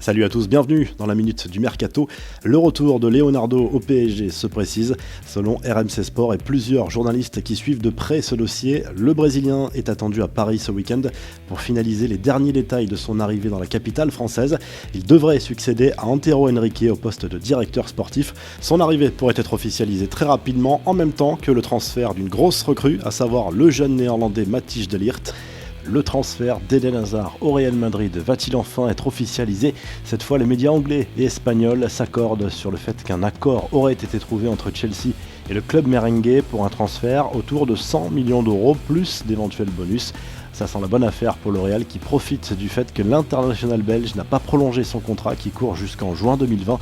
Salut à tous, bienvenue dans la Minute du Mercato. Le retour de Leonardo au PSG se précise. Selon RMC Sport et plusieurs journalistes qui suivent de près ce dossier, le Brésilien est attendu à Paris ce week-end pour finaliser les derniers détails de son arrivée dans la capitale française. Il devrait succéder à Antero Henrique au poste de directeur sportif. Son arrivée pourrait être officialisée très rapidement, en même temps que le transfert d'une grosse recrue, à savoir le jeune néerlandais Matthijs de Ligt. Le transfert d'Eden Hazard au Real Madrid va-t-il enfin être officialisé ? Cette fois, les médias anglais et espagnols s'accordent sur le fait qu'un accord aurait été trouvé entre Chelsea et le club merengue pour un transfert autour de 100 millions d'euros plus d'éventuels bonus. Ça sent la bonne affaire pour le Real qui profite du fait que l'international belge n'a pas prolongé son contrat qui court jusqu'en juin 2020.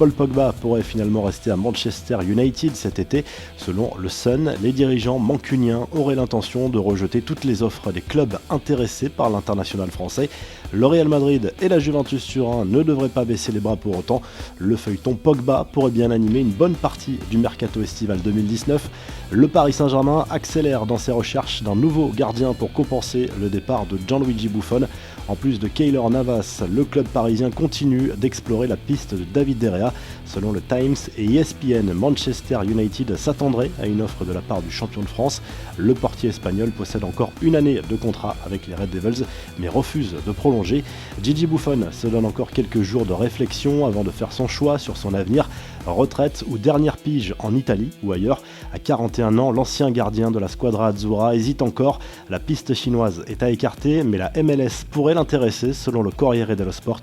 Paul Pogba pourrait finalement rester à Manchester United cet été. Selon le Sun, les dirigeants mancuniens auraient l'intention de rejeter toutes les offres des clubs intéressés par l'international français. Le Real Madrid et la Juventus Turin ne devraient pas baisser les bras pour autant. Le feuilleton Pogba pourrait bien animer une bonne partie du mercato estival 2019. Le Paris Saint-Germain accélère dans ses recherches d'un nouveau gardien pour compenser le départ de Gianluigi Buffon. En plus de Keylor Navas, le club parisien continue d'explorer la piste de David De Gea. Selon le Times et ESPN, Manchester United s'attendrait à une offre de la part du champion de France. Le portier espagnol possède encore une année de contrat avec les Red Devils, mais refuse de prolonger. Gigi Buffon se donne encore quelques jours de réflexion avant de faire son choix sur son avenir. Retraite ou dernière pige en Italie ou ailleurs. À 41 ans, l'ancien gardien de la Squadra Azzurra hésite encore. La piste chinoise est à écarter, mais la MLS pourrait l'intéresser selon le Corriere dello Sport.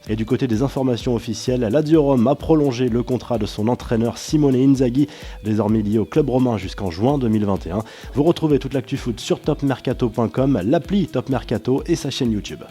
Et du côté des informations officielles, la Lazio Rome a prolongé le contrat de son entraîneur Simone Inzaghi, désormais lié au club romain jusqu'en juin 2021. Vous retrouvez toute l'actu foot sur topmercato.com, l'appli Top Mercato et sa chaîne YouTube.